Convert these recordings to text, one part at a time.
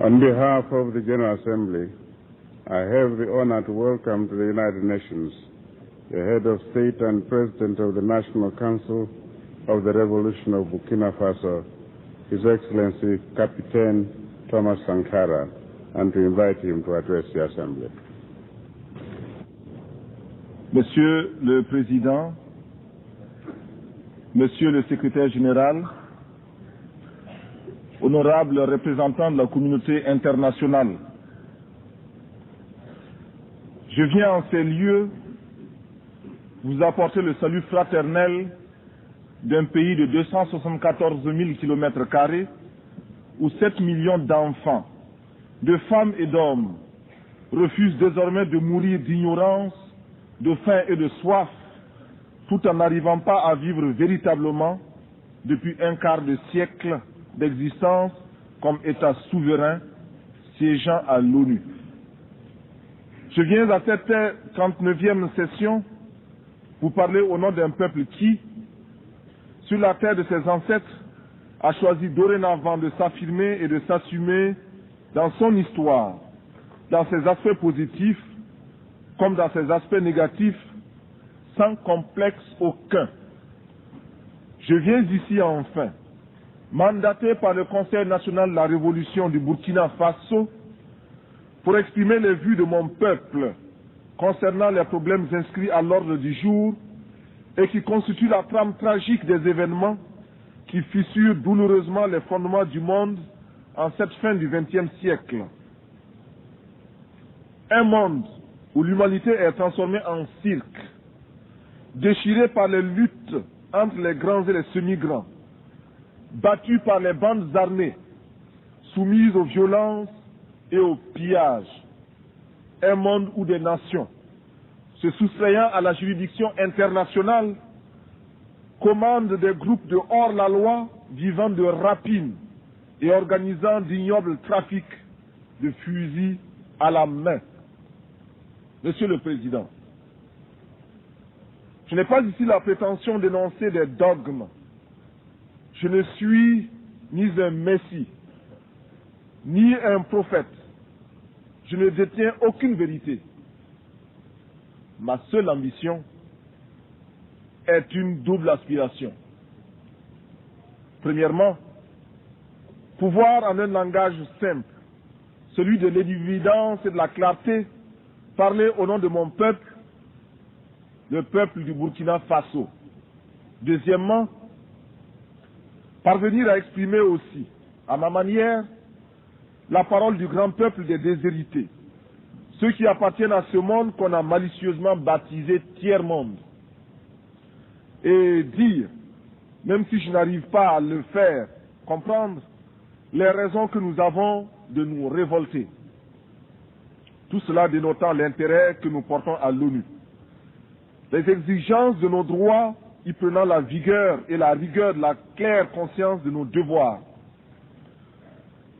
On behalf of the General Assembly, I have the honor to welcome to the United Nations the head of state and president of the National Council of the Revolution of Burkina Faso, His Excellency Captain Thomas Sankara, and to invite him to address the Assembly. Monsieur le Président, Monsieur le Secrétaire général, honorables représentants de la communauté internationale, je viens en ces lieux vous apporter le salut fraternel d'un pays de 274 000 km² où 7 millions d'enfants, de femmes et d'hommes refusent désormais de mourir d'ignorance, de faim et de soif, tout en n'arrivant pas à vivre véritablement depuis un quart de siècle d'existence comme État souverain siégeant à l'ONU. Je viens à cette 39e session vous parler au nom d'un peuple qui, sur la terre de ses ancêtres, a choisi dorénavant de s'affirmer et de s'assumer dans son histoire, dans ses aspects positifs comme dans ses aspects négatifs, sans complexe aucun. Je viens ici enfin, mandaté par le Conseil national de la Révolution du Burkina Faso, pour exprimer les vues de mon peuple concernant les problèmes inscrits à l'ordre du jour et qui constituent la trame tragique des événements qui fissurent douloureusement les fondements du monde en cette fin du XXe siècle. Un monde où l'humanité est transformée en cirque, déchirée par les luttes entre les grands et les semi-grands, battue par les bandes armées, soumise aux violences et aux pillages. Un monde où des nations, se soustrayant à la juridiction internationale, commandent des groupes de hors-la-loi vivant de rapines et organisant d'ignobles trafics de fusils à la main. Monsieur le Président, je n'ai pas ici la prétention d'énoncer des dogmes. Je ne suis ni un messie, ni un prophète. Je ne détiens aucune vérité. Ma seule ambition est une double aspiration. Premièrement, pouvoir en un langage simple, celui de l'évidence et de la clarté, parler au nom de mon peuple, le peuple du Burkina Faso. Deuxièmement, parvenir à exprimer aussi, à ma manière, la parole du grand peuple des déshérités, ceux qui appartiennent à ce monde qu'on a malicieusement baptisé tiers-monde, et dire, même si je n'arrive pas à le faire comprendre, les raisons que nous avons de nous révolter. Tout cela dénotant l'intérêt que nous portons à l'ONU. Les exigences de nos droits y prenant la vigueur et la rigueur de la claire conscience de nos devoirs.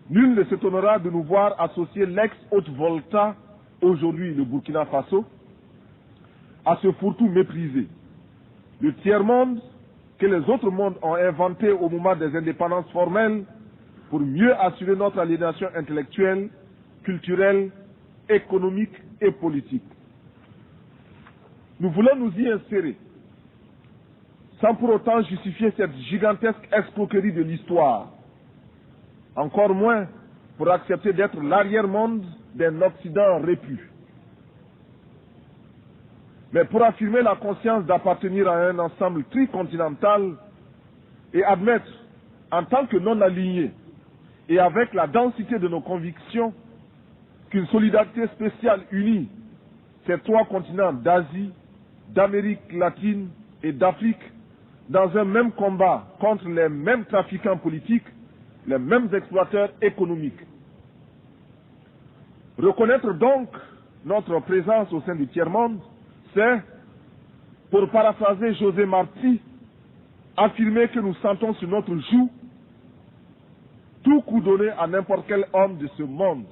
Nul ne s'étonnera de nous voir associer l'ex-Haute-Volta, aujourd'hui le Burkina Faso, à ce fourre-tout méprisé. Le tiers-monde que les autres mondes ont inventé au moment des indépendances formelles pour mieux assurer notre aliénation intellectuelle, culturelle, économique et politique. Nous voulons nous y insérer, sans pour autant justifier cette gigantesque escroquerie de l'histoire, encore moins pour accepter d'être l'arrière-monde d'un Occident répu. Mais pour affirmer la conscience d'appartenir à un ensemble tricontinental et admettre, en tant que non-alignés et avec la densité de nos convictions, qu'une solidarité spéciale unit ces trois continents d'Asie, d'Amérique latine et d'Afrique dans un même combat contre les mêmes trafiquants politiques, les mêmes exploiteurs économiques. Reconnaître donc notre présence au sein du tiers-monde, c'est, pour paraphraser José Marti, affirmer que nous sentons sur notre joue tout coup donné à n'importe quel homme de ce monde.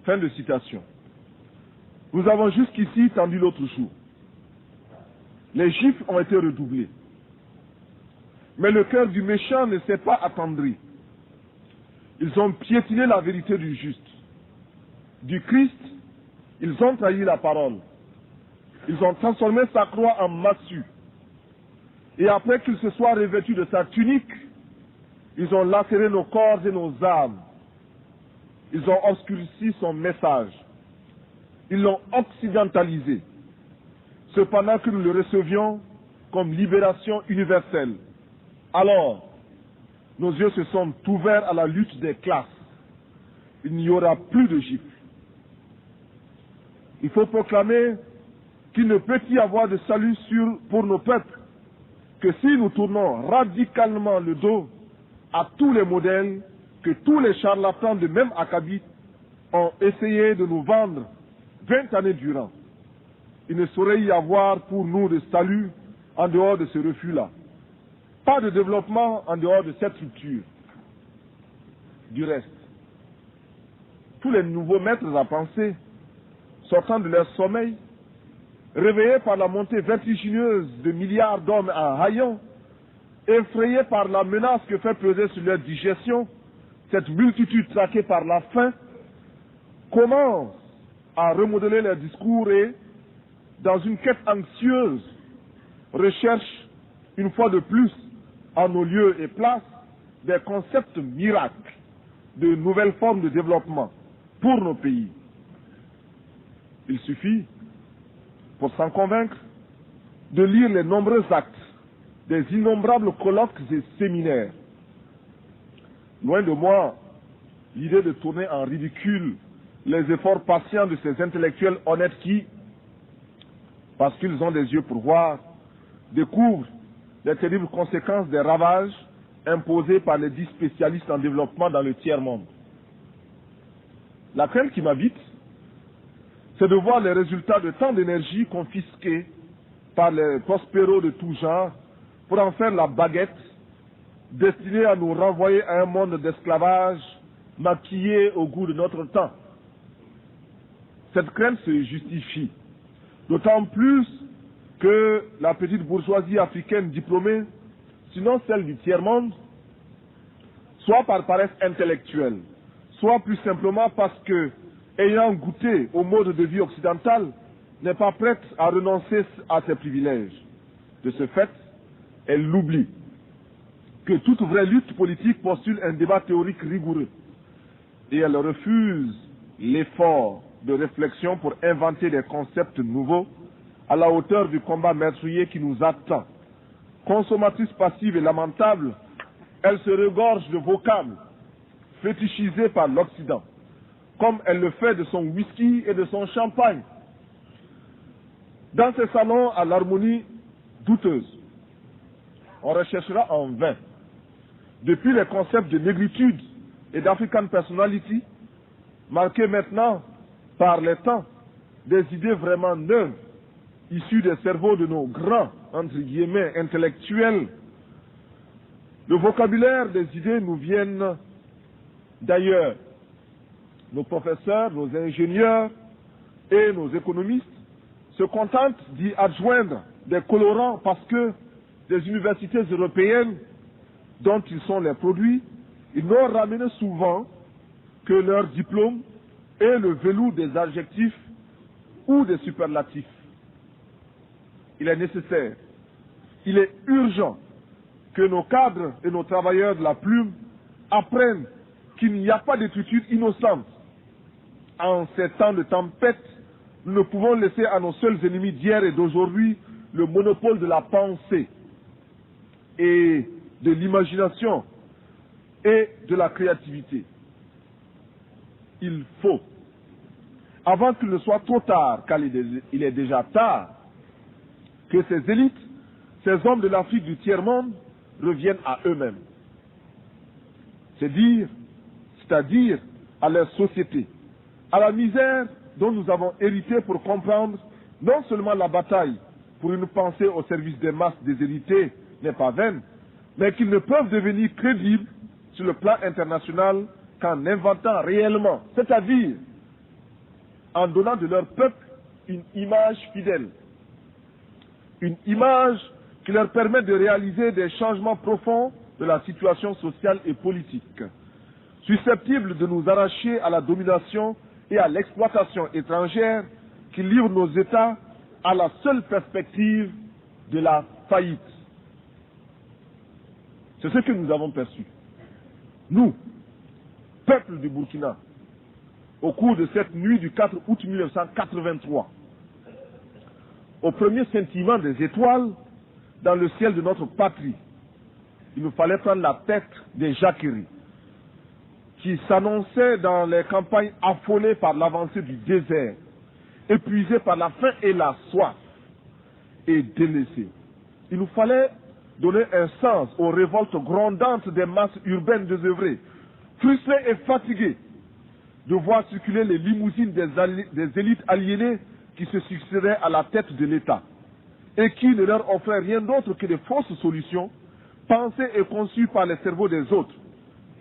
Fin de citation. Nous avons jusqu'ici tendu l'autre jour. Les gifles ont été redoublés. Mais le cœur du méchant ne s'est pas attendri. Ils ont piétiné la vérité du juste. Du Christ, ils ont trahi la parole. Ils ont transformé sa croix en massue. Et après qu'il se soit revêtu de sa tunique, ils ont lacéré nos corps et nos âmes. Ils ont obscurci son message. Ils l'ont occidentalisé. Cependant que nous le recevions comme libération universelle. Alors, nos yeux se sont ouverts à la lutte des classes. Il n'y aura plus de gifles. Il faut proclamer qu'il ne peut y avoir de salut pour nos peuples que si nous tournons radicalement le dos à tous les modèles que tous les charlatans de même acabit ont essayé de nous vendre 20 années durant. Il ne saurait y avoir pour nous de salut en dehors de ce refus-là. Pas de développement en dehors de cette rupture. Du reste, tous les nouveaux maîtres à penser, sortant de leur sommeil, réveillés par la montée vertigineuse de milliards d'hommes en haillons, effrayés par la menace que fait peser sur leur digestion cette multitude traquée par la faim, commencent à remodeler leur discours et, dans une quête anxieuse, recherchent une fois de plus, en nos lieux et places, des concepts miracles, de nouvelles formes de développement pour nos pays. Il suffit, pour s'en convaincre, de lire les nombreux actes des innombrables colloques et séminaires. Loin de moi l'idée de tourner en ridicule les efforts patients de ces intellectuels honnêtes qui, parce qu'ils ont des yeux pour voir, découvrent les terribles conséquences des ravages imposés par les 10 spécialistes en développement dans le tiers-monde. La crainte qui m'habite, c'est de voir les résultats de tant d'énergie confisquée par les prospéros de tout genre pour en faire la baguette destinée à nous renvoyer à un monde d'esclavage maquillé au goût de notre temps. Cette crainte se justifie, d'autant plus que la petite bourgeoisie africaine diplômée, sinon celle du tiers-monde, soit par paresse intellectuelle, soit plus simplement parce que, ayant goûté au mode de vie occidental, n'est pas prête à renoncer à ses privilèges. De ce fait, elle l'oublie que toute vraie lutte politique postule un débat théorique rigoureux et elle refuse l'effort de réflexion pour inventer des concepts nouveaux à la hauteur du combat meurtrier qui nous attend. Consommatrice passive et lamentable, elle se regorge de vocables fétichisés par l'Occident, comme elle le fait de son whisky et de son champagne. Dans ces salons à l'harmonie douteuse, on recherchera en vain, depuis les concepts de négritude et d'African personality, marqués maintenant par les temps, des idées vraiment neuves, issues des cerveaux de nos grands, entre guillemets, intellectuels. Le vocabulaire des idées nous viennent d'ailleurs. Nos professeurs, nos ingénieurs et nos économistes se contentent d'y adjoindre des colorants parce que des universités européennes dont ils sont les produits, ils n'ont ramené souvent que leur diplôme et le velours des adjectifs ou des superlatifs. Il est nécessaire, il est urgent que nos cadres et nos travailleurs de la plume apprennent qu'il n'y a pas d'écriture innocente. En ces temps de tempête, nous ne pouvons laisser à nos seuls ennemis d'hier et d'aujourd'hui le monopole de la pensée et de l'imagination et de la créativité. Il faut, avant qu'il ne soit trop tard, car il est déjà tard, que ces élites, ces hommes de l'Afrique du tiers-monde reviennent à eux-mêmes. C'est-à-dire à leur société, à la misère dont nous avons hérité pour comprendre non seulement la bataille pour une pensée au service des masses déshéritées n'est pas vaine, mais qu'ils ne peuvent devenir crédibles sur le plan international qu'en inventant réellement, c'est-à-dire en donnant de leur peuple une image fidèle, une image qui leur permet de réaliser des changements profonds de la situation sociale et politique. susceptibles de nous arracher à la domination et à l'exploitation étrangère qui livrent nos États à la seule perspective de la faillite. C'est ce que nous avons perçu. Nous, peuple du Burkina, au cours de cette nuit du 4 août 1983, au premier scintillement des étoiles dans le ciel de notre patrie, il nous fallait prendre la tête des jacqueries qui s'annonçaient dans les campagnes affolées par l'avancée du désert, épuisées par la faim et la soif, et délaissées. Il nous fallait donner un sens aux révoltes grondantes des masses urbaines désœuvrées, frustrées et fatiguées de voir circuler les limousines des élites aliénées qui se succédaient à la tête de l'État et qui ne leur offraient rien d'autre que des fausses solutions pensées et conçues par les cerveaux des autres.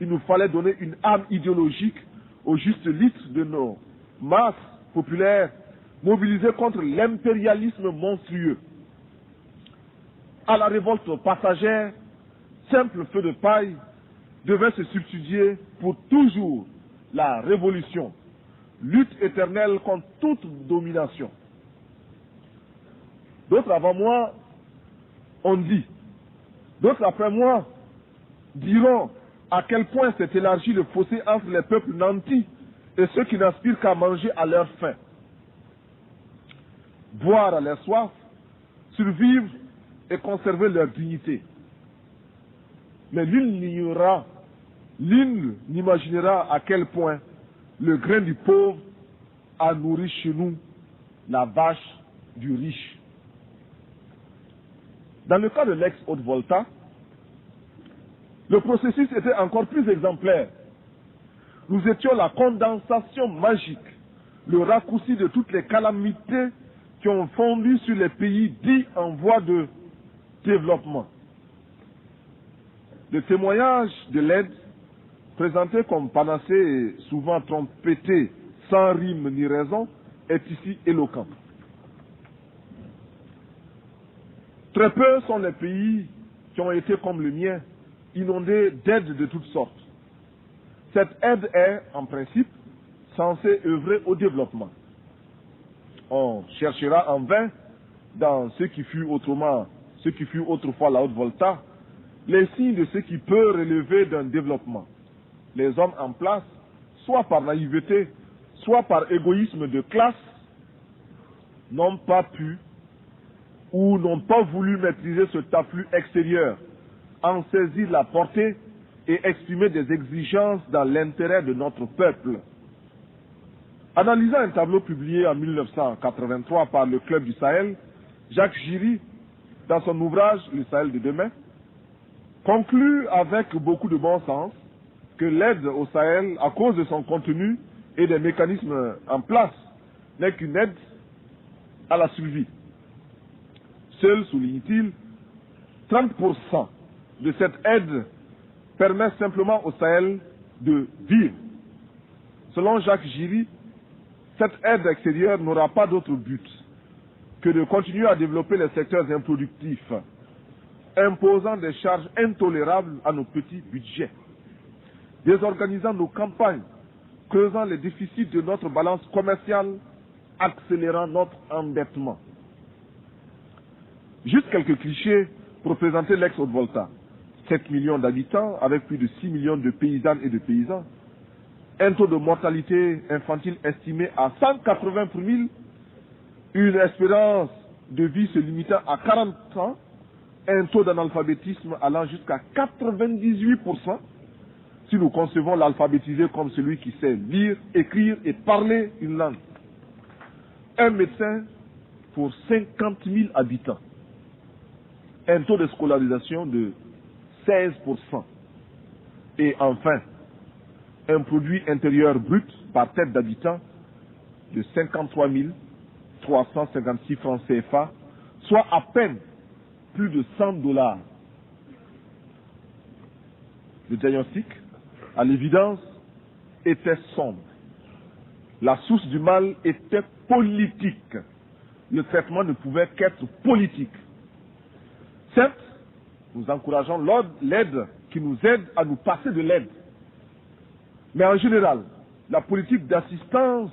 Il nous fallait donner une âme idéologique au juste litre de nos masses populaires mobilisées contre l'impérialisme monstrueux. À la révolte passagère, simple feu de paille devait se substituer pour toujours la révolution, lutte éternelle contre toute domination. D'autres avant moi ont dit, d'autres après moi diront à quel point s'est élargi le fossé entre les peuples nantis et ceux qui n'aspirent qu'à manger à leur faim. Boire à leur soif, survivre et conserver leur dignité. Mais nul n'imaginera à quel point le grain du pauvre a nourri chez nous la vache du riche. Dans le cas de l'ex-Haute-Volta, le processus était encore plus exemplaire. Nous étions la condensation magique, le raccourci de toutes les calamités qui ont fondu sur les pays dits en voie de développement. Le témoignage de l'aide, présenté comme panacée et souvent trompetté, sans rime ni raison, est ici éloquent. Très peu sont les pays qui ont été comme le mien, inondés d'aides de toutes sortes. Cette aide est, en principe, censée œuvrer au développement. On cherchera en vain, dans ce qui fut autrefois la Haute-Volta, les signes de ce qui peut relever d'un développement. Les hommes en place, soit par naïveté, soit par égoïsme de classe, n'ont pas pu ou n'ont pas voulu maîtriser ce afflux extérieur, en saisir la portée et exprimer des exigences dans l'intérêt de notre peuple. Analysant un tableau publié en 1983 par le Club du Sahel, Jacques Giry, dans son ouvrage Le Sahel de demain, conclut avec beaucoup de bon sens que l'aide au Sahel, à cause de son contenu et des mécanismes en place, n'est qu'une aide à la survie. Seul, souligne-t-il, 30% de cette aide permet simplement au Sahel de vivre. Selon Jacques Giry, cette aide extérieure n'aura pas d'autre but que de continuer à développer les secteurs improductifs, imposant des charges intolérables à nos petits budgets, désorganisant nos campagnes, creusant les déficits de notre balance commerciale, accélérant notre endettement. Juste quelques clichés pour présenter l'ex-Haute-Volta. 7 millions d'habitants avec plus de 6 millions de paysannes et de paysans, un taux de mortalité infantile estimé à 180 pour 1000, une espérance de vie se limitant à 40 ans, un taux d'analphabétisme allant jusqu'à 98%, si nous concevons l'alphabétisé comme celui qui sait lire, écrire et parler une langue. Un médecin pour 50 000 habitants. Un taux de scolarisation de 16%. Et enfin, un produit intérieur brut par tête d'habitant de 53 356 francs CFA, soit à peine plus de $100. Le diagnostic, à l'évidence, était sombre. La source du mal était politique. Le traitement ne pouvait qu'être politique. Certes, nous encourageons l'aide qui nous aide à nous passer de l'aide. Mais en général, la politique d'assistance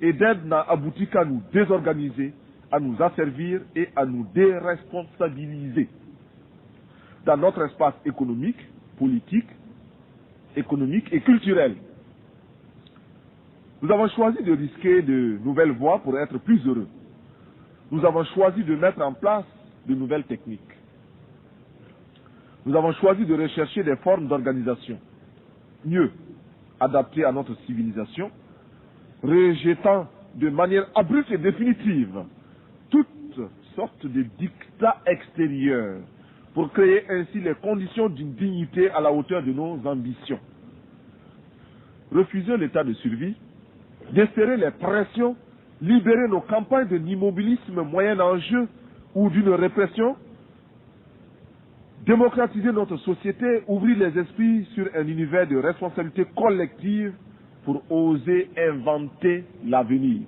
et d'aide n'a abouti qu'à nous désorganiser, à nous asservir et à nous déresponsabiliser. Dans notre espace économique, politique, économique et culturel, nous avons choisi de risquer de nouvelles voies pour être plus heureux. Nous avons choisi de mettre en place de nouvelles techniques. Nous avons choisi de rechercher des formes d'organisation mieux adaptées à notre civilisation, rejetant de manière abrupte et définitive toutes sortes de dictats extérieurs pour créer ainsi les conditions d'une dignité à la hauteur de nos ambitions. Refuser l'état de survie, desserrer les pressions, libérer nos campagnes d'un immobilisme moyen enjeu ou d'une répression, démocratiser notre société, ouvrir les esprits sur un univers de responsabilité collective pour oser inventer l'avenir.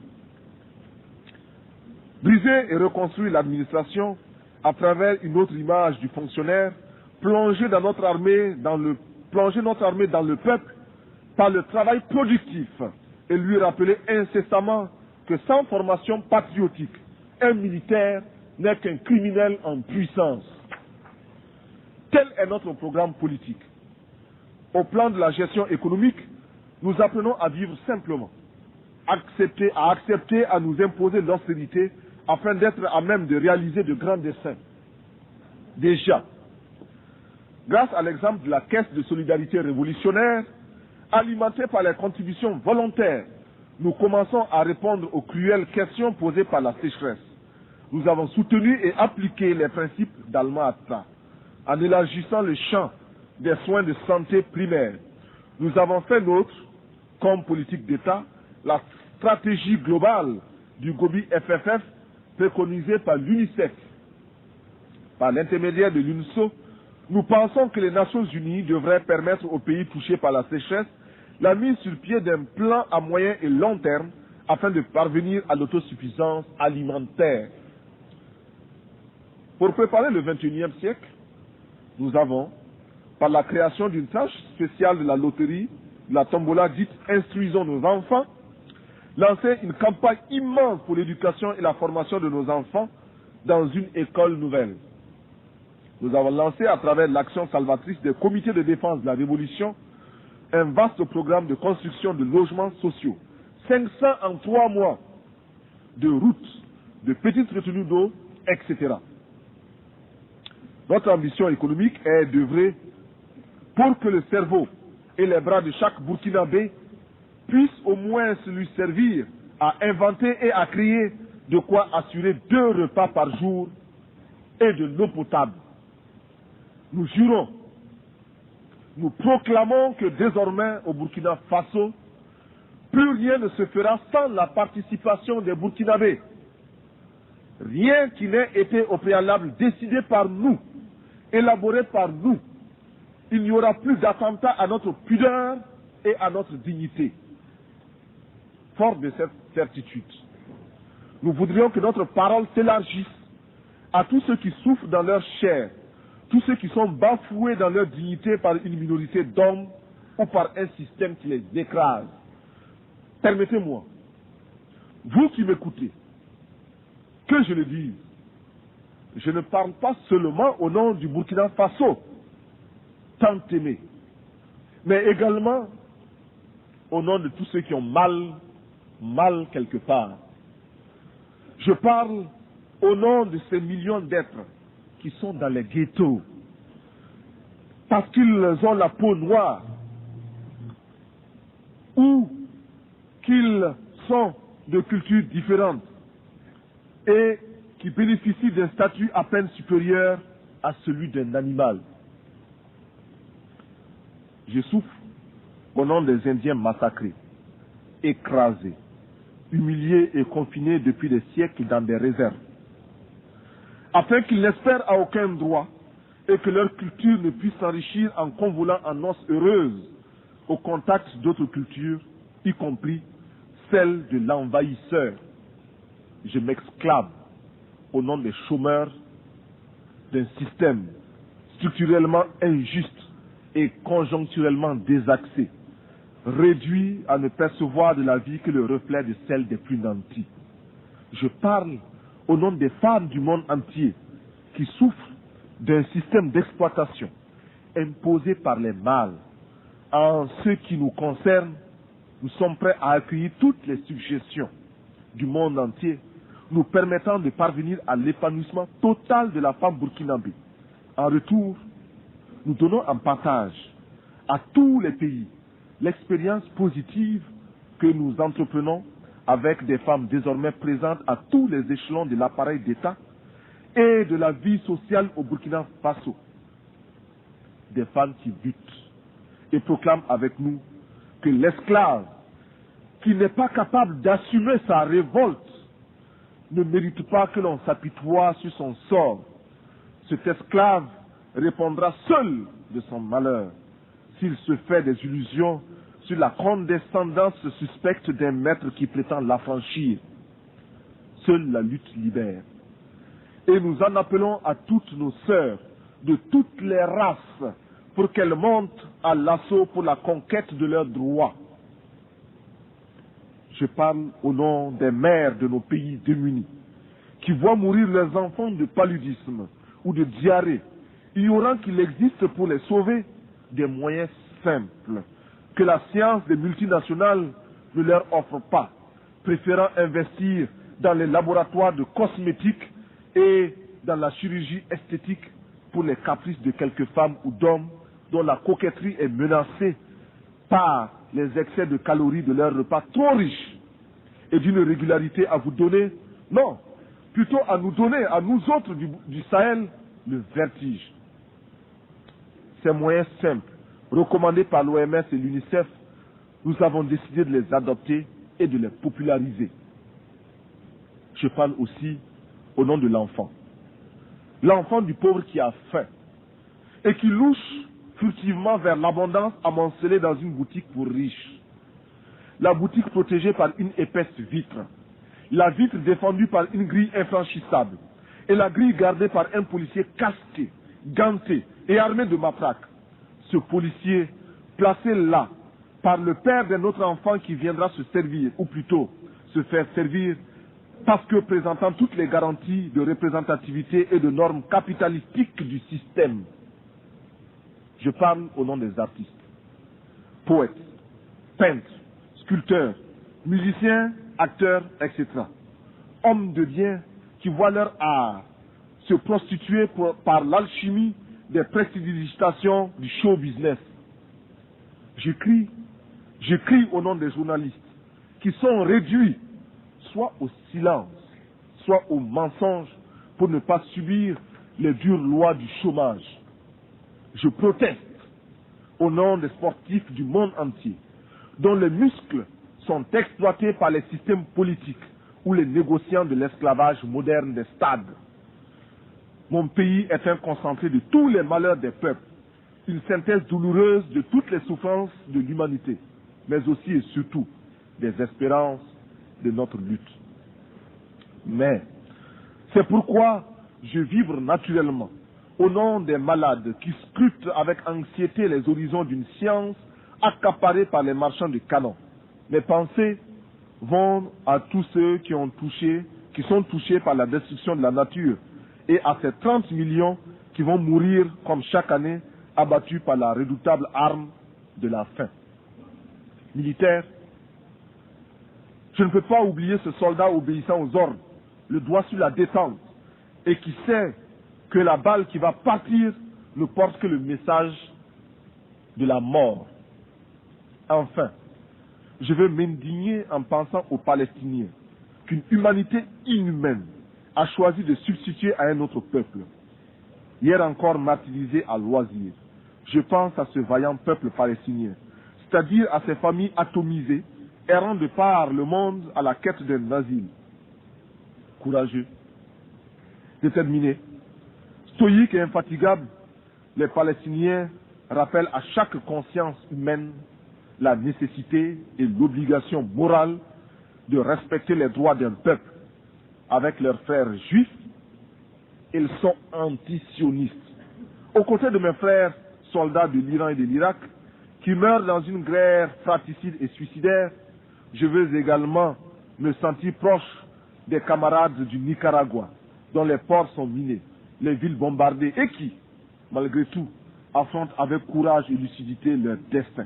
Briser et reconstruire l'administration à travers une autre image du fonctionnaire, plonger notre armée dans le peuple par le travail productif et lui rappeler incessamment que sans formation patriotique, un militaire n'est qu'un criminel en puissance. Tel est notre programme politique. Au plan de la gestion économique, nous apprenons à vivre simplement, à accepter à nous imposer l'austérité afin d'être à même de réaliser de grands desseins. Déjà, grâce à l'exemple de la Caisse de solidarité révolutionnaire, alimentée par les contributions volontaires, nous commençons à répondre aux cruelles questions posées par la sécheresse. Nous avons soutenu et appliqué les principes d'Alma-Ata en élargissant le champ des soins de santé primaires. Nous avons fait nôtre, comme politique d'État, la stratégie globale du Gobi FFF préconisée par l'UNICEF. Par l'intermédiaire de l'UNSO, nous pensons que les Nations Unies devraient permettre aux pays touchés par la sécheresse la mise sur pied d'un plan à moyen et long terme afin de parvenir à l'autosuffisance alimentaire. Pour préparer le XXIe siècle, nous avons, par la création d'une tâche spéciale de la loterie, de la tombola dite « Instruisons nos enfants », lancé une campagne immense pour l'éducation et la formation de nos enfants dans une école nouvelle. Nous avons lancé à travers l'action salvatrice des comités de défense de la Révolution un vaste programme de construction de logements sociaux, 500 en 3 mois, de routes, de petites retenues d'eau, etc. Notre ambition économique est d'œuvrer pour que le cerveau et les bras de chaque Burkinabé puissent au moins se lui servir à inventer et à créer de quoi assurer 2 repas par jour et de l'eau potable. Nous jurons, nous proclamons que désormais au Burkina Faso, plus rien ne se fera sans la participation des Burkinabés. Rien qui n'ait été au préalable décidé par nous, élaboré par nous. Il n'y aura plus d'attentat à notre pudeur et à notre dignité. Fort de cette certitude, nous voudrions que notre parole s'élargisse à tous ceux qui souffrent dans leur chair, tous ceux qui sont bafoués dans leur dignité par une minorité d'hommes ou par un système qui les écrase. Permettez-moi, vous qui m'écoutez, que je le dise, je ne parle pas seulement au nom du Burkina Faso, tant aimé, mais également au nom de tous ceux qui ont mal quelque part. Je parle au nom de ces millions d'êtres qui sont dans les ghettos, parce qu'ils ont la peau noire, ou qu'ils sont de cultures différentes, et qui bénéficient d'un statut à peine supérieur à celui d'un animal. Je souffre au nom des Indiens massacrés, écrasés, humiliés et confinés depuis des siècles dans des réserves, afin qu'ils n'espèrent à aucun droit et que leur culture ne puisse s'enrichir en convolant en noces heureuses au contact d'autres cultures, y compris celle de l'envahisseur. Je m'exclame au nom des chômeurs d'un système structurellement injuste et conjoncturellement désaxé, réduits à ne percevoir de la vie que le reflet de celle des plus nantis. Je parle au nom des femmes du monde entier qui souffrent d'un système d'exploitation imposé par les mâles. En ce qui nous concerne, nous sommes prêts à accueillir toutes les suggestions du monde entier nous permettant de parvenir à l'épanouissement total de la femme burkinabé. En retour, nous donnons en partage à tous les pays l'expérience positive que nous entreprenons avec des femmes désormais présentes à tous les échelons de l'appareil d'État et de la vie sociale au Burkina Faso. Des femmes qui butent et proclament avec nous que l'esclave qui n'est pas capable d'assumer sa révolte ne mérite pas que l'on s'apitoie sur son sort. Cet esclave répondra seul de son malheur s'il se fait des illusions sur la condescendance suspecte d'un maître qui prétend l'affranchir. Seule la lutte libère. Et nous en appelons à toutes nos sœurs de toutes les races pour qu'elles montent à l'assaut pour la conquête de leurs droits. Je parle au nom des mères de nos pays démunis qui voient mourir leurs enfants de paludisme ou de diarrhée, ignorant qu'il existe pour les sauver des moyens simples que la science des multinationales ne leur offre pas, préférant investir dans les laboratoires de cosmétiques et dans la chirurgie esthétique pour les caprices de quelques femmes ou d'hommes dont la coquetterie est menacée par les excès de calories de leurs repas trop riches et d'une régularité à vous donner, non, plutôt à nous donner, à nous autres du Sahel, le vertige. Ces moyens simples, recommandés par l'OMS et l'UNICEF, nous avons décidé de les adopter et de les populariser. Je parle aussi au nom de l'enfant. L'enfant du pauvre qui a faim et qui louche furtivement vers l'abondance amoncelée dans une boutique pour riches. La boutique protégée par une épaisse vitre. La vitre défendue par une grille infranchissable. Et la grille gardée par un policier casqué, ganté et armé de matraque. Ce policier, placé là par le père d'un autre enfant qui viendra se servir, ou plutôt se faire servir, parce que présentant toutes les garanties de représentativité et de normes capitalistiques du système. Je parle au nom des artistes, poètes, peintres, sculpteurs, musiciens, acteurs, etc. Hommes de bien qui voient leur art se prostituer par l'alchimie des prestidigitations du show business. Je crie au nom des journalistes qui sont réduits soit au silence, soit au mensonge pour ne pas subir les dures lois du chômage. Je proteste au nom des sportifs du monde entier, dont les muscles sont exploités par les systèmes politiques ou les négociants de l'esclavage moderne des stades. Mon pays est un concentré de tous les malheurs des peuples, une synthèse douloureuse de toutes les souffrances de l'humanité, mais aussi et surtout des espérances de notre lutte. Mais c'est pourquoi je vibre naturellement au nom des malades qui scrutent avec anxiété les horizons d'une science accaparée par les marchands de canons. Mes pensées vont à tous ceux qui sont touchés par la destruction de la nature et à ces 30 millions qui vont mourir comme chaque année abattus par la redoutable arme de la faim. Militaire, je ne peux pas oublier ce soldat obéissant aux ordres, le doigt sur la détente, et qui sait que la balle qui va partir ne porte que le message de la mort. Enfin, je veux m'indigner en pensant aux Palestiniens qu'une humanité inhumaine a choisi de substituer à un autre peuple. Hier encore martyrisé à loisir, je pense à ce vaillant peuple palestinien, c'est-à-dire à ces familles atomisées, errant de par le monde à la quête d'un asile. Courageux, déterminés, stoïques et infatigables, les Palestiniens rappellent à chaque conscience humaine la nécessité et l'obligation morale de respecter les droits d'un peuple. Avec leurs frères juifs, ils sont anti-sionistes. Aux côtés de mes frères soldats de l'Iran et de l'Irak, qui meurent dans une guerre fratricide et suicidaire, je veux également me sentir proche des camarades du Nicaragua, dont les ports sont minés, les villes bombardées et qui, malgré tout, affrontent avec courage et lucidité leur destin.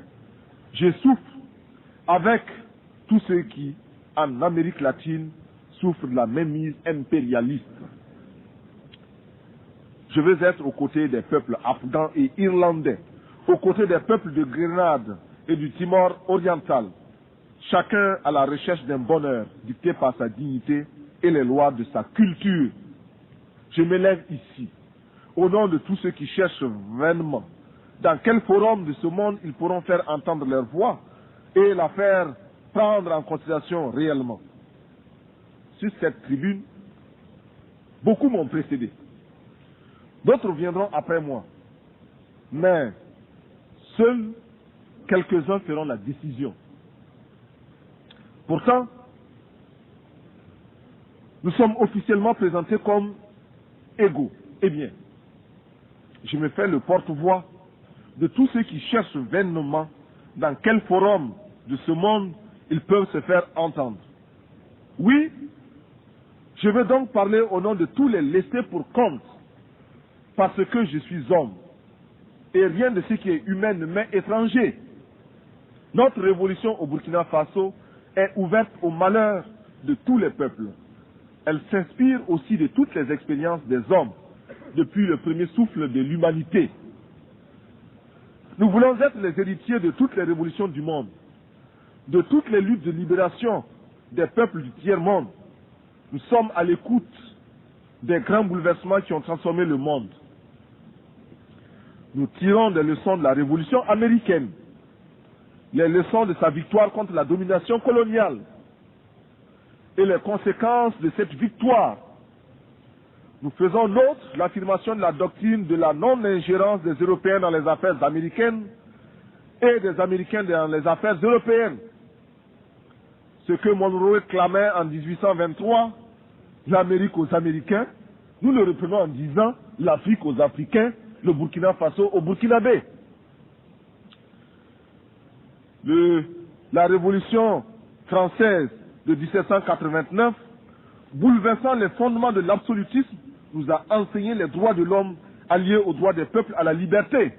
Je souffre avec tous ceux qui, en Amérique latine, souffrent de la mainmise impérialiste. Je veux être aux côtés des peuples afghans et irlandais, aux côtés des peuples de Grenade et du Timor oriental, chacun à la recherche d'un bonheur dicté par sa dignité et les lois de sa culture. Je m'élève ici, au nom de tous ceux qui cherchent vainement dans quel forum de ce monde ils pourront faire entendre leur voix et la faire prendre en considération réellement. Sur cette tribune, beaucoup m'ont précédé. D'autres viendront après moi. Mais seuls quelques-uns feront la décision. Pourtant, nous sommes officiellement présentés comme égaux. Eh bien, je me fais le porte-voix de tous ceux qui cherchent vainement dans quel forum de ce monde ils peuvent se faire entendre. Oui, je veux donc parler au nom de tous les laissés pour compte, parce que je suis homme, et rien de ce qui est humain ne m'est étranger. Notre révolution au Burkina Faso est ouverte au malheur de tous les peuples. Elle s'inspire aussi de toutes les expériences des hommes, depuis le premier souffle de l'humanité. Nous voulons être les héritiers de toutes les révolutions du monde, de toutes les luttes de libération des peuples du tiers-monde. Nous sommes à l'écoute des grands bouleversements qui ont transformé le monde. Nous tirons des leçons de la révolution américaine, les leçons de sa victoire contre la domination coloniale et les conséquences de cette victoire. Nous faisons nôtre l'affirmation de la doctrine de la non-ingérence des Européens dans les affaires américaines et des Américains dans les affaires européennes. Ce que Monroe clamait en 1823, l'Amérique aux Américains, nous le reprenons en disant l'Afrique aux Africains, le Burkina Faso aux Burkinabés. La révolution française de 1789, bouleversant les fondements de l'absolutisme, nous a enseigné les droits de l'homme alliés aux droits des peuples à la liberté.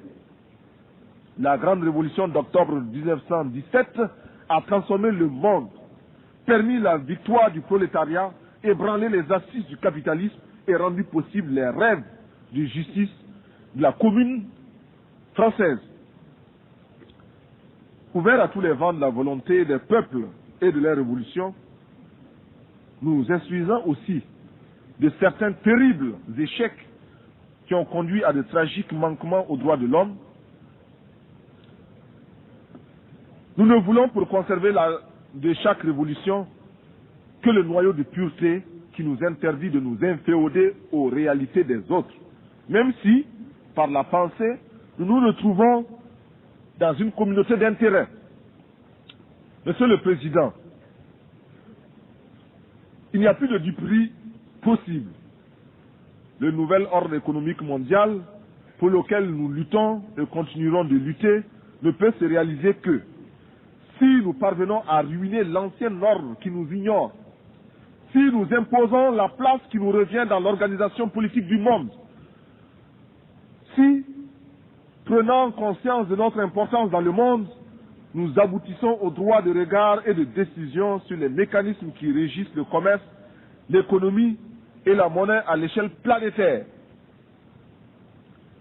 La grande révolution d'octobre 1917 a transformé le monde, permis la victoire du prolétariat, ébranlé les assises du capitalisme et rendu possible les rêves de justice de la commune française. Ouvert à tous les vents de la volonté des peuples et de leur révolution, nous instruisons aussi de certains terribles échecs qui ont conduit à de tragiques manquements aux droits de l'homme. Nous ne voulons pour conserver de chaque révolution que le noyau de pureté qui nous interdit de nous inféoder aux réalités des autres, même si, par la pensée, nous nous retrouvons dans une communauté d'intérêts. Monsieur le Président, il n'y a plus de duperie possible. Le nouvel ordre économique mondial pour lequel nous luttons et continuerons de lutter ne peut se réaliser que si nous parvenons à ruiner l'ancien ordre qui nous ignore, si nous imposons la place qui nous revient dans l'organisation politique du monde, si, prenant conscience de notre importance dans le monde, nous aboutissons au droit de regard et de décision sur les mécanismes qui régissent le commerce, l'économie et la monnaie à l'échelle planétaire.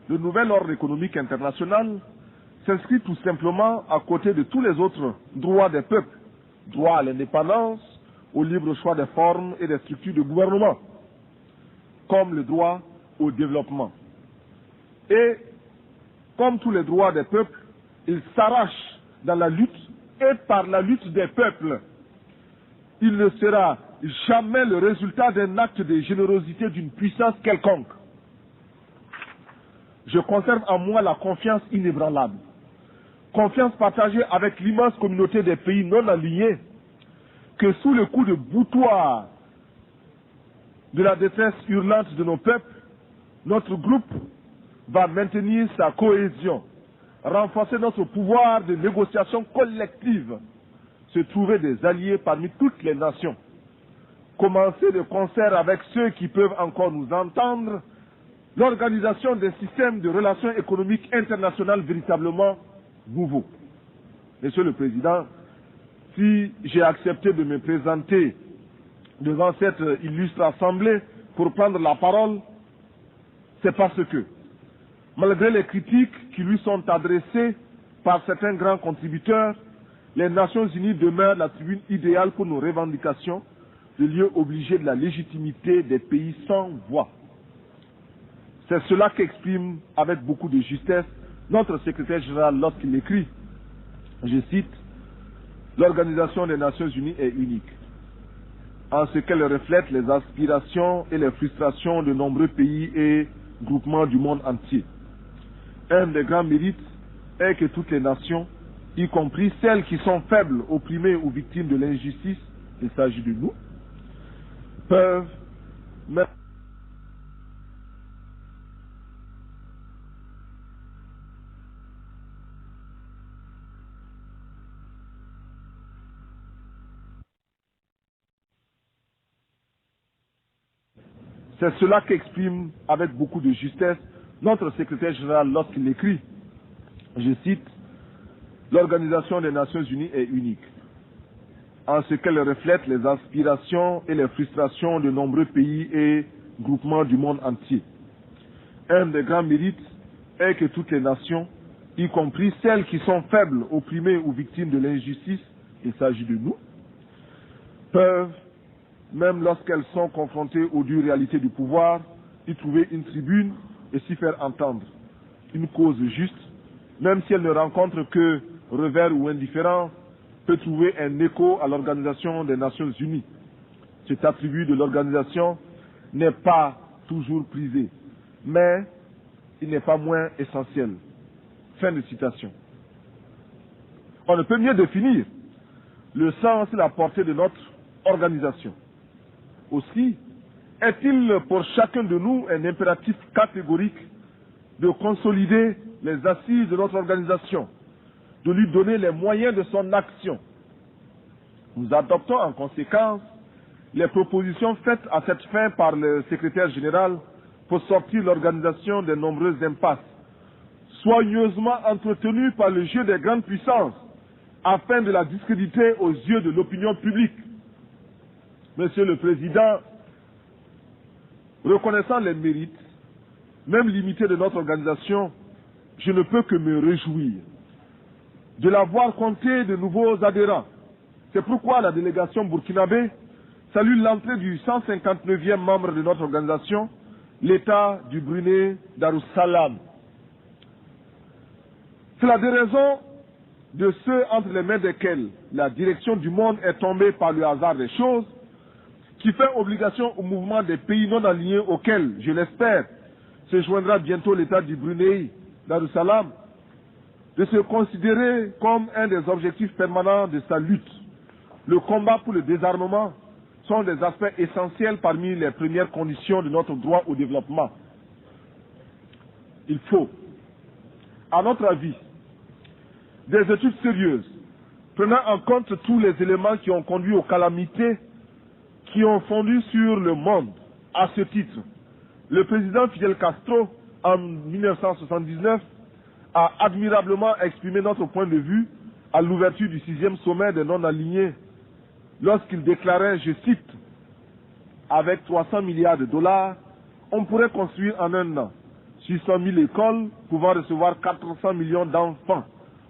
Le nouvel ordre économique international s'inscrit tout simplement à côté de tous les autres droits des peuples, droit à l'indépendance, au libre choix des formes et des structures de gouvernement, comme le droit au développement. Et, comme tous les droits des peuples, il s'arrache dans la lutte et par la lutte des peuples. Il ne sera jamais le résultat d'un acte de générosité d'une puissance quelconque. Je conserve en moi la confiance inébranlable, confiance partagée avec l'immense communauté des pays non alignés, que sous le coup de boutoir de la détresse hurlante de nos peuples, notre groupe va maintenir sa cohésion, renforcer notre pouvoir de négociation collective, se trouver des alliés parmi toutes les nations, commencer de concert avec ceux qui peuvent encore nous entendre, l'organisation d'un système de relations économiques internationales véritablement nouveau. Monsieur le Président, si j'ai accepté de me présenter devant cette illustre assemblée pour prendre la parole, c'est parce que, malgré les critiques qui lui sont adressées par certains grands contributeurs, les Nations Unies demeurent la tribune idéale pour nos revendications, le lieu obligé de la légitimité des pays sans voix. C'est cela qu'exprime avec beaucoup de justesse notre secrétaire général lorsqu'il écrit, je cite, « L'Organisation des Nations Unies est unique, en ce qu'elle reflète les aspirations et les frustrations de nombreux pays et groupements du monde entier. Un des grands mérites est que toutes les nations, y compris celles qui sont faibles, opprimées ou victimes de l'injustice, il s'agit de nous, peuvent même C'est cela qu'exprime avec beaucoup de justesse notre secrétaire général lorsqu'il écrit, je cite, « L'Organisation des Nations Unies est unique, en ce qu'elle reflète les aspirations et les frustrations de nombreux pays et groupements du monde entier. Un des grands mérites est que toutes les nations, y compris celles qui sont faibles, opprimées ou victimes de l'injustice, il s'agit de nous, peuvent, même lorsqu'elles sont confrontées aux dures réalités du pouvoir, y trouver une tribune et s'y faire entendre. Une cause juste, même si elle ne rencontre que revers ou indifférence, peut trouver un écho à l'Organisation des Nations Unies. Cet attribut de l'organisation n'est pas toujours prisé, mais il n'est pas moins essentiel. » Fin de citation. On ne peut mieux définir le sens et la portée de notre organisation. Aussi, est-il pour chacun de nous un impératif catégorique de consolider les assises de notre organisation, de lui donner les moyens de son action. Nous adoptons en conséquence les propositions faites à cette fin par le secrétaire général pour sortir l'organisation des nombreuses impasses, soigneusement entretenues par le jeu des grandes puissances, afin de la discréditer aux yeux de l'opinion publique. Monsieur le Président, reconnaissant les mérites, même limités de notre organisation, je ne peux que me réjouir de la voir compter de nouveaux adhérents. C'est pourquoi la délégation burkinabé salue l'entrée du 159e membre de notre organisation, l'État du Brunei Darussalam. C'est la déraison de ceux entre les mains desquels la direction du monde est tombée par le hasard des choses, qui fait obligation au mouvement des pays non alignés auxquels, je l'espère, se joindra bientôt l'État du Brunei Darussalam, de se considérer comme un des objectifs permanents de sa lutte. Le combat pour le désarmement sont des aspects essentiels parmi les premières conditions de notre droit au développement. Il faut, à notre avis, des études sérieuses, prenant en compte tous les éléments qui ont conduit aux calamités qui ont fondu sur le monde. À ce titre, le président Fidel Castro, en 1979, a admirablement exprimé notre point de vue à l'ouverture du 6e sommet des non-alignés, lorsqu'il déclarait, je cite, « Avec 300 milliards de dollars, on pourrait construire en un an 600 000 écoles pouvant recevoir 400 millions d'enfants,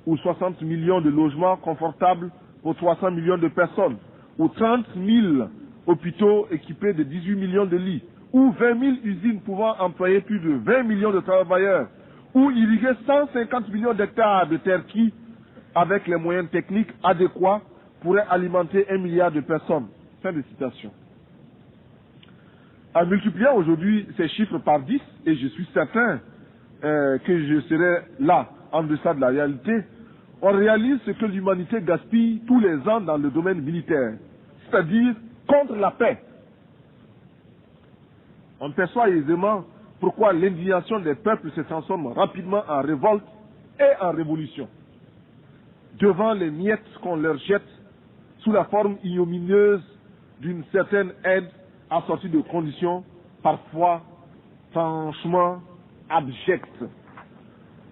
ou 60 millions de logements confortables pour 300 millions de personnes, ou 30 000 hôpitaux équipés de 18 millions de lits, ou 20 000 usines pouvant employer plus de 20 millions de travailleurs, ou irriguer 150 millions d'hectares de terres qui, avec les moyens techniques adéquats, pourraient alimenter 1 milliard de personnes. » Fin de citation. En multipliant aujourd'hui ces chiffres par 10, et je suis certain que je serai là, en deçà de la réalité, on réalise ce que l'humanité gaspille tous les ans dans le domaine militaire, c'est-à-dire contre la paix. On perçoit aisément pourquoi l'indignation des peuples se transforme rapidement en révolte et en révolution, devant les miettes qu'on leur jette sous la forme ignominieuse d'une certaine aide assortie de conditions parfois franchement abjectes.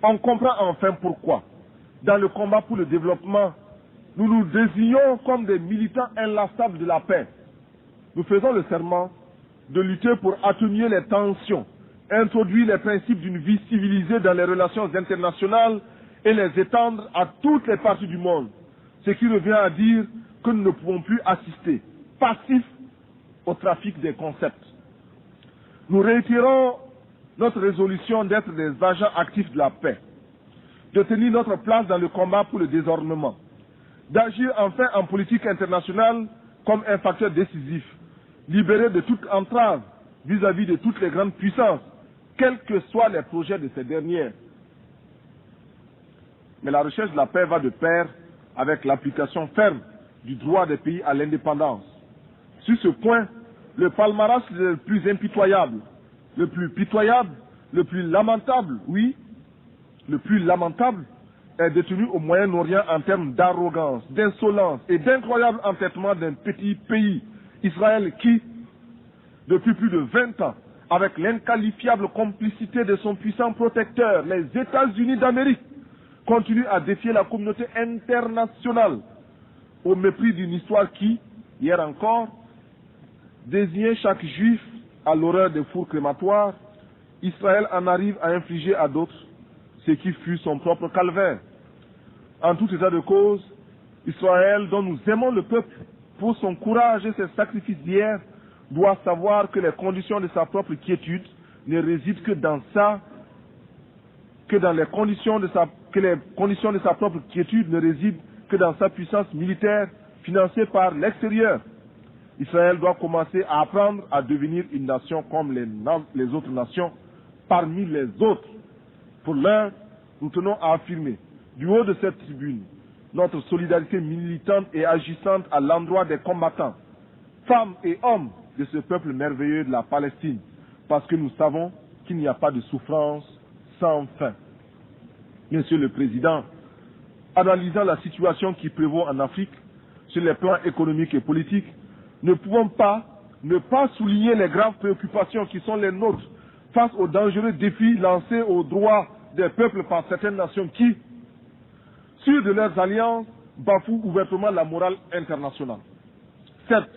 On comprend enfin pourquoi, dans le combat pour le développement, nous nous désignons comme des militants inlassables de la paix. Nous faisons le serment de lutter pour atténuer les tensions, introduire les principes d'une vie civilisée dans les relations internationales et les étendre à toutes les parties du monde, ce qui revient à dire que nous ne pouvons plus assister, passifs, au trafic des concepts. Nous réitérons notre résolution d'être des agents actifs de la paix, de tenir notre place dans le combat pour le désarmement, d'agir enfin en politique internationale comme un facteur décisif, libéré de toute entrave vis-à-vis de toutes les grandes puissances, quels que soient les projets de ces dernières. Mais la recherche de la paix va de pair avec l'application ferme du droit des pays à l'indépendance. Sur ce point, le palmarès le plus impitoyable, le plus pitoyable, le plus lamentable, oui, le plus lamentable, est détenu au Moyen-Orient en termes d'arrogance, d'insolence et d'incroyable entêtement d'un petit pays, Israël, qui, depuis plus de 20 ans, avec l'inqualifiable complicité de son puissant protecteur, les États-Unis d'Amérique, continue à défier la communauté internationale au mépris d'une histoire qui, hier encore, désignait chaque juif à l'horreur des fours crématoires. Israël en arrive à infliger à d'autres ce qui fut son propre calvaire. En tout état de cause, Israël, dont nous aimons le peuple pour son courage et ses sacrifices d'hier, doit savoir que les conditions de sa propre quiétude ne résident que dans les conditions de sa propre quiétude ne résident que dans sa puissance militaire financée par l'extérieur. Israël doit commencer à apprendre à devenir une nation comme les autres nations, parmi les autres. Pour l'heure, nous tenons à affirmer, du haut de cette tribune, notre solidarité militante et agissante à l'endroit des combattants, femmes et hommes de ce peuple merveilleux de la Palestine, parce que nous savons qu'il n'y a pas de souffrance sans fin. Monsieur le Président, analysant la situation qui prévaut en Afrique, sur les plans économiques et politiques, ne pouvons pas ne pas souligner les graves préoccupations qui sont les nôtres face aux dangereux défis lancés aux droits des peuples par certaines nations qui, sûres de leurs alliances, bafouent ouvertement la morale internationale. Certes,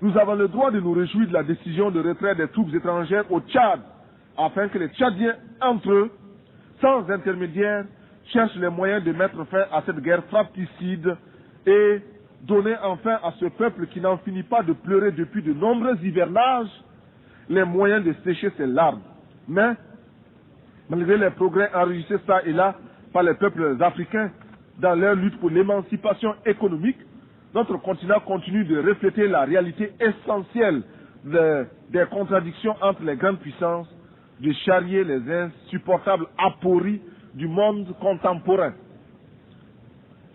nous avons le droit de nous réjouir de la décision de retrait des troupes étrangères au Tchad, afin que les Tchadiens, entre eux, sans intermédiaire, cherchent les moyens de mettre fin à cette guerre fratricide et donner enfin à ce peuple qui n'en finit pas de pleurer depuis de nombreux hivernages les moyens de sécher ses larmes. Mais, malgré les progrès enregistrés ça et là par les peuples africains dans leur lutte pour l'émancipation économique, notre continent continue de refléter la réalité essentielle des contradictions entre les grandes puissances, de charrier les insupportables apories du monde contemporain.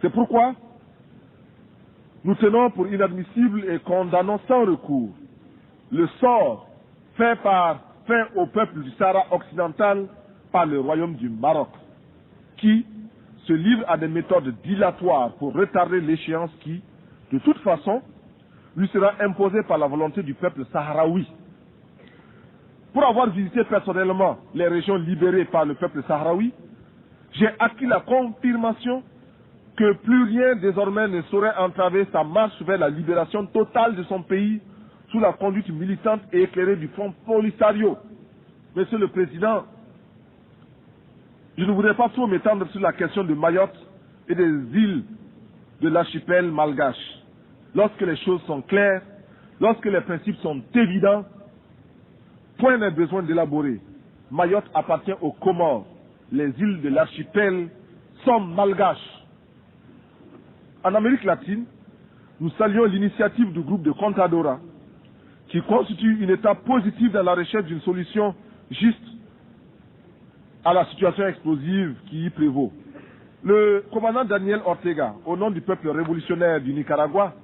C'est pourquoi nous tenons pour inadmissible et condamnons sans recours le sort fait au peuple du Sahara occidental par le royaume du Maroc, qui se livre à des méthodes dilatoires pour retarder l'échéance qui, de toute façon, lui sera imposée par la volonté du peuple sahraoui. Pour avoir visité personnellement les régions libérées par le peuple sahraoui, j'ai acquis la confirmation que plus rien désormais ne saurait entraver sa marche vers la libération totale de son pays sous la conduite militante et éclairée du Front Polisario. Monsieur le Président, je ne voudrais pas trop m'étendre sur la question de Mayotte et des îles de l'archipel malgache. Lorsque les choses sont claires, lorsque les principes sont évidents, point n'est besoin d'élaborer. Mayotte appartient aux Comores. Les îles de l'archipel sont malgaches. En Amérique latine, nous saluons l'initiative du groupe de Contadora, qui constitue une étape positive dans la recherche d'une solution juste à la situation explosive qui y prévaut. Le commandant Daniel Ortega, au nom du peuple révolutionnaire du Nicaragua,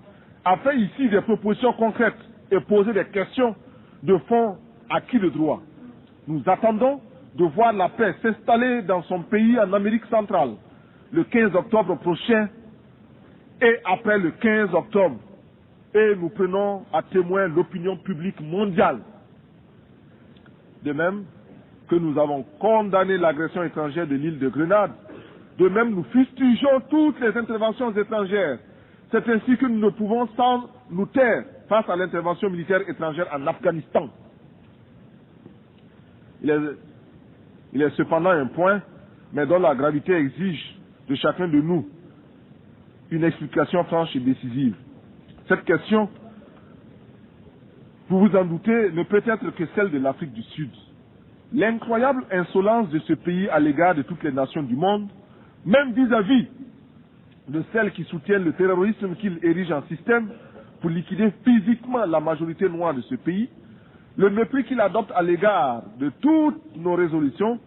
a fait ici des propositions concrètes et posé des questions de fond à qui le droit. Nous attendons de voir la paix s'installer dans son pays en Amérique centrale le 15 octobre prochain et après le 15 octobre. Et nous prenons à témoin l'opinion publique mondiale. De même que nous avons condamné l'agression étrangère de l'île de Grenade, de même nous fustigeons toutes les interventions étrangères. C'est ainsi que nous ne pouvons sans nous taire face à l'intervention militaire étrangère en Afghanistan. Il est cependant un point, mais dont la gravité exige de chacun de nous une explication franche et décisive. Cette question, vous vous en doutez, ne peut être que celle de l'Afrique du Sud. L'incroyable insolence de ce pays à l'égard de toutes les nations du monde, même vis-à-vis de celles qui soutiennent le terrorisme qu'il érige en système pour liquider physiquement la majorité noire de ce pays, le mépris qu'il adopte à l'égard de toutes nos résolutions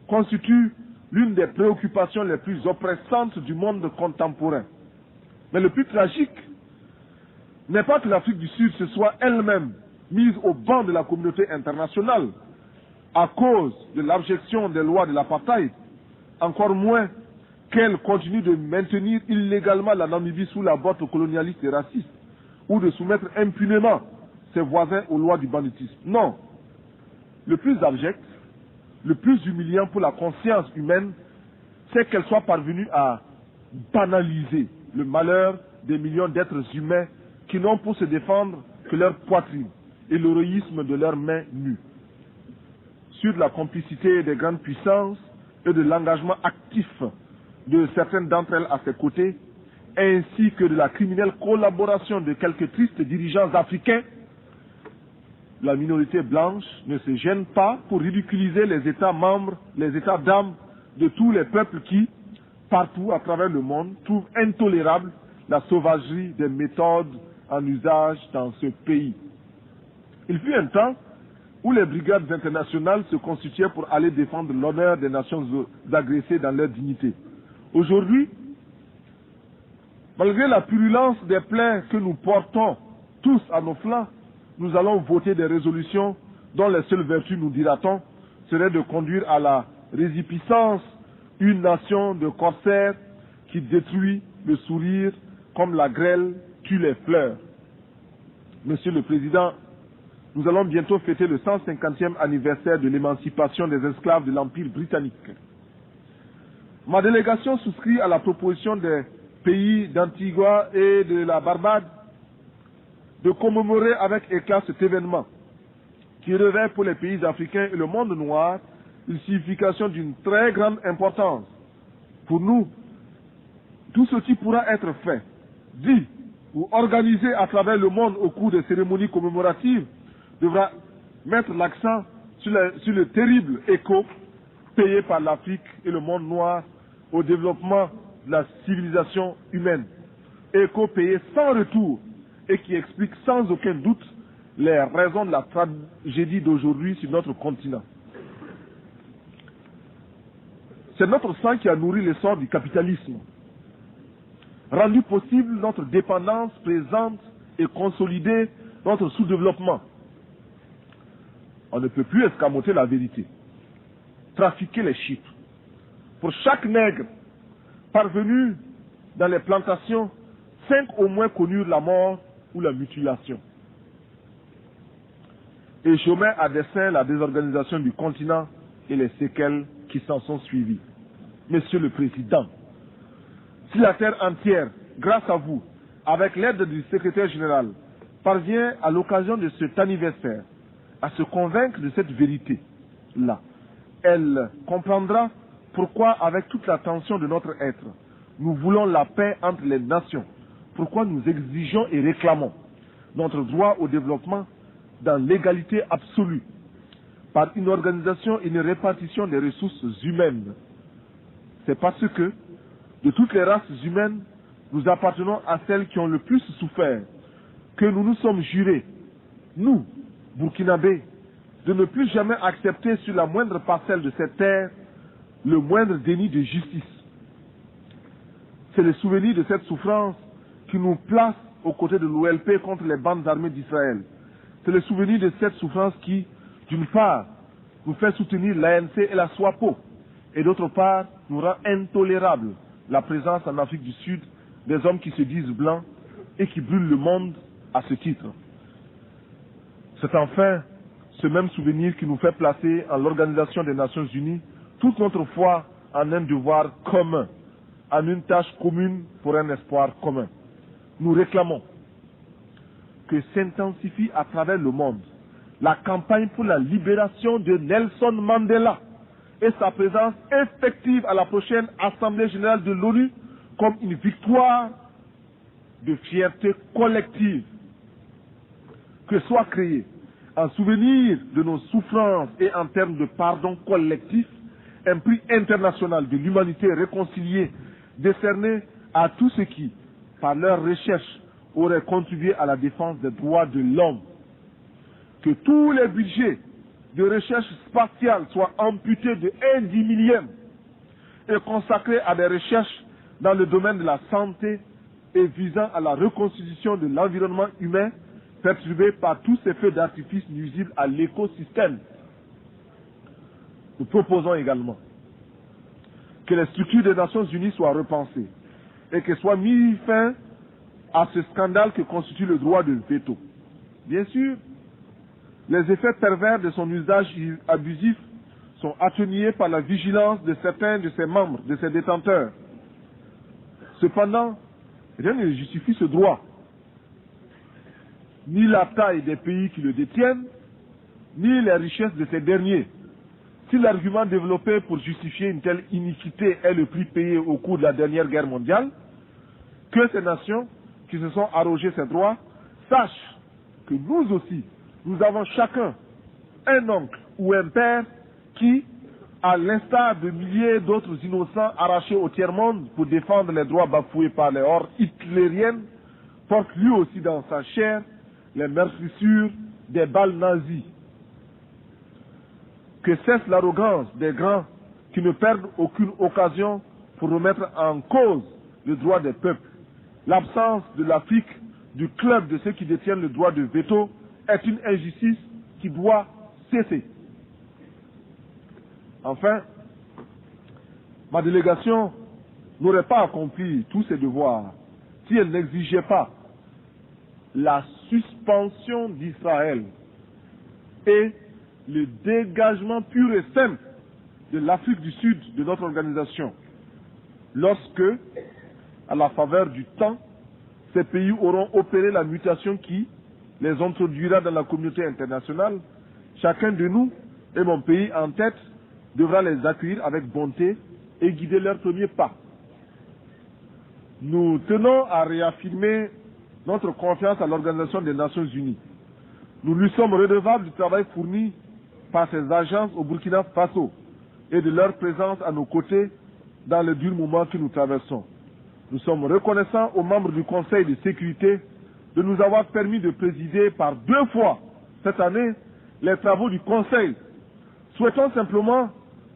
constitue l'une des préoccupations les plus oppressantes du monde contemporain. Mais le plus tragique n'est pas que l'Afrique du Sud se soit elle-même mise au banc de la communauté internationale à cause de l'abjection des lois de l'apartheid, encore moins qu'elle continue de maintenir illégalement la Namibie sous la botte colonialiste et raciste, ou de soumettre impunément ses voisins aux lois du banditisme. Non. Le plus abject, le plus humiliant pour la conscience humaine, c'est qu'elle soit parvenue à banaliser le malheur des millions d'êtres humains qui n'ont pour se défendre que leur poitrine et l'héroïsme de leurs mains nues. Sur la complicité des grandes puissances et de l'engagement actif de certaines d'entre elles à ses côtés, ainsi que de la criminelle collaboration de quelques tristes dirigeants africains, la minorité blanche ne se gêne pas pour ridiculiser les États membres, les États d'âme de tous les peuples qui, partout à travers le monde, trouvent intolérable la sauvagerie des méthodes en usage dans ce pays. Il fut un temps où les brigades internationales se constituaient pour aller défendre l'honneur des nations agressées dans leur dignité. Aujourd'hui, malgré la purulence des plaies que nous portons tous à nos flancs, nous allons voter des résolutions dont les seules vertus, nous dira-t-on, seraient de conduire à la résipiscence une nation de corsaires qui détruit le sourire comme la grêle tue les fleurs. Monsieur le Président, nous allons bientôt fêter le 150e anniversaire de l'émancipation des esclaves de l'Empire britannique. Ma délégation souscrit à la proposition des pays d'Antigua et de la Barbade de commémorer avec éclat cet événement qui revêt pour les pays africains et le monde noir une signification d'une très grande importance. Pour nous, tout ce qui pourra être fait, dit ou organisé à travers le monde au cours des cérémonies commémoratives devra mettre l'accent sur le terrible écho payé par l'Afrique et le monde noir au développement de la civilisation humaine. Écho payé sans retour et qui explique sans aucun doute les raisons de la tragédie d'aujourd'hui sur notre continent. C'est notre sang qui a nourri l'essor du capitalisme, rendu possible notre dépendance présente et consolidé notre sous-développement. On ne peut plus escamoter la vérité, trafiquer les chiffres. Pour chaque nègre parvenu dans les plantations, 5 au moins connurent la mort ou la mutilation. Et je mets à dessein la désorganisation du continent et les séquelles qui s'en sont suivies. Monsieur le Président, si la terre entière, grâce à vous, avec l'aide du secrétaire général, parvient à l'occasion de cet anniversaire à se convaincre de cette vérité-là, elle comprendra pourquoi, avec toute la tension de notre être, nous voulons la paix entre les nations, pourquoi nous exigeons et réclamons notre droit au développement dans l'égalité absolue, par une organisation et une répartition des ressources humaines. C'est parce que, de toutes les races humaines, nous appartenons à celles qui ont le plus souffert, que nous nous sommes jurés, nous, Burkinabés, de ne plus jamais accepter sur la moindre parcelle de cette terre le moindre déni de justice. C'est le souvenir de cette souffrance qui nous place aux côtés de l'OLP contre les bandes armées d'Israël. C'est le souvenir de cette souffrance qui, d'une part, nous fait soutenir l'ANC et la SWAPO, et d'autre part, nous rend intolérable la présence en Afrique du Sud des hommes qui se disent blancs et qui brûlent le monde à ce titre. C'est enfin ce même souvenir qui nous fait placer en l'Organisation des Nations Unies toute notre foi en un devoir commun, en une tâche commune pour un espoir commun. Nous réclamons que s'intensifie à travers le monde la campagne pour la libération de Nelson Mandela et sa présence effective à la prochaine Assemblée générale de l'ONU comme une victoire de fierté collective. Que soit créé, en souvenir de nos souffrances et en termes de pardon collectif, un prix international de l'humanité réconciliée décerné à tous ceux qui, par leur recherche, auraient contribué à la défense des droits de l'homme. Que tous les budgets de recherche spatiale soient amputés de 1/10 et consacrés à des recherches dans le domaine de la santé et visant à la reconstitution de l'environnement humain perturbé par tous ces feux d'artifice nuisibles à l'écosystème. Nous proposons également que les structures des Nations Unies soient repensées et que soit mis fin à ce scandale que constitue le droit de veto. Bien sûr, les effets pervers de son usage abusif sont atténués par la vigilance de certains de ses membres, de ses détenteurs. Cependant, rien ne justifie ce droit. Ni la taille des pays qui le détiennent, ni les richesses de ces derniers. Si l'argument développé pour justifier une telle iniquité est le prix payé au cours de la dernière guerre mondiale, que ces nations qui se sont arrogées ces droits sachent que nous aussi, nous avons chacun un oncle ou un père qui, à l'instar de milliers d'autres innocents arrachés au tiers-monde pour défendre les droits bafoués par les hordes hitlériennes, porte lui aussi dans sa chair les meurtrissures des balles nazies. Que cesse l'arrogance des grands qui ne perdent aucune occasion pour remettre en cause le droit des peuples. L'absence de l'Afrique du club de ceux qui détiennent le droit de veto est une injustice qui doit cesser. Enfin, ma délégation n'aurait pas accompli tous ses devoirs si elle n'exigeait pas la suspension d'Israël et le dégagement pur et simple de l'Afrique du Sud de notre organisation, lorsque, à la faveur du temps, ces pays auront opéré la mutation qui les introduira dans la communauté internationale. Chacun de nous, et mon pays en tête, devra les accueillir avec bonté et guider leurs premiers pas. Nous tenons à réaffirmer notre confiance à l'Organisation des Nations Unies. Nous lui sommes redevables du travail fourni par ces agences au Burkina Faso et de leur présence à nos côtés dans le dur moment que nous traversons. Nous sommes reconnaissants aux membres du Conseil de sécurité de nous avoir permis de présider par 2 fois cette année les travaux du Conseil. Souhaitons simplement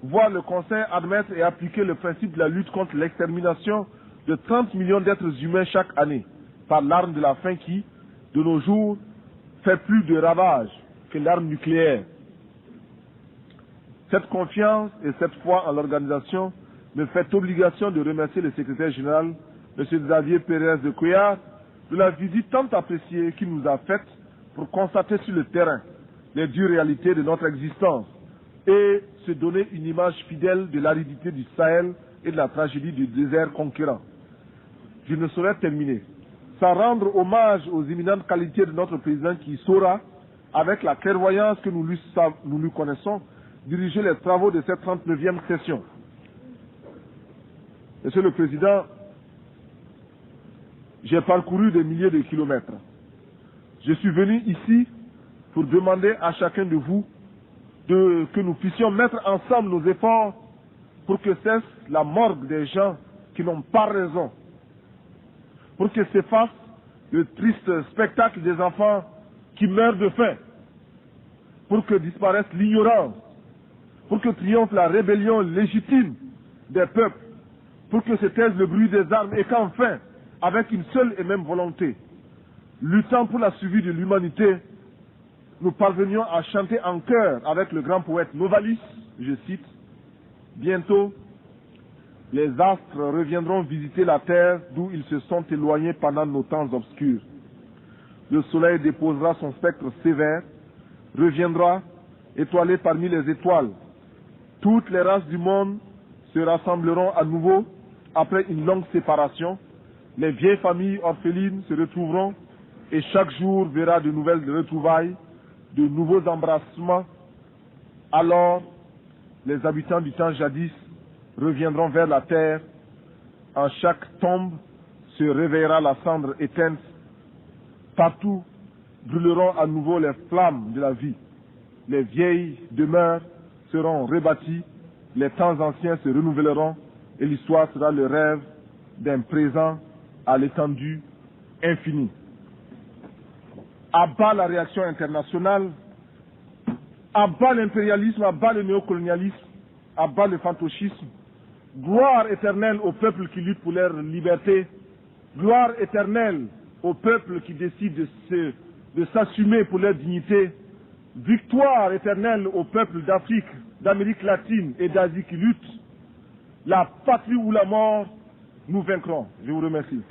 voir le Conseil admettre et appliquer le principe de la lutte contre l'extermination de 30 millions d'êtres humains chaque année par l'arme de la faim qui, de nos jours, fait plus de ravages que l'arme nucléaire. Cette confiance et cette foi en l'organisation me fait obligation de remercier le secrétaire général, M. Xavier Pérez de Cuellar, de la visite tant appréciée qu'il nous a faite pour constater sur le terrain les dures réalités de notre existence et se donner une image fidèle de l'aridité du Sahel et de la tragédie du désert conquérant. Je ne saurais terminer sans rendre hommage aux éminentes qualités de notre président qui saura, avec la clairvoyance que nous lui connaissons, diriger les travaux de cette 39e session. Monsieur le Président, j'ai parcouru des milliers de kilomètres. Je suis venu ici pour demander à chacun de vous que nous puissions mettre ensemble nos efforts pour que cesse la morgue des gens qui n'ont pas raison, pour que s'efface le triste spectacle des enfants qui meurent de faim, pour que disparaisse l'ignorance, pour que triomphe la rébellion légitime des peuples, pour que se taise le bruit des armes et qu'enfin, avec une seule et même volonté, luttant pour la survie de l'humanité, nous parvenions à chanter en chœur avec le grand poète Novalis, je cite, « Bientôt, les astres reviendront visiter la terre d'où ils se sont éloignés pendant nos temps obscurs. Le soleil déposera son spectre sévère, reviendra, étoilé parmi les étoiles. Toutes les races du monde se rassembleront à nouveau après une longue séparation. Les vieilles familles orphelines se retrouveront et chaque jour verra de nouvelles retrouvailles, de nouveaux embrassements. Alors, les habitants du temps jadis reviendront vers la terre. En chaque tombe se réveillera la cendre éteinte. Partout brûleront à nouveau les flammes de la vie. Les vieilles demeures seront rebâties, les temps anciens se renouvelleront et l'histoire sera le rêve d'un présent à l'étendue infinie. À bas la réaction internationale, à bas l'impérialisme, à bas le néocolonialisme, à bas le fantoschisme. Gloire éternelle aux peuples qui luttent pour leur liberté. Gloire éternelle aux peuples qui décident de s'assumer pour leur dignité. Victoire éternelle aux peuples d'Afrique, d'Amérique latine et d'Asie qui luttent. La patrie ou la mort, nous vaincrons. Je vous remercie.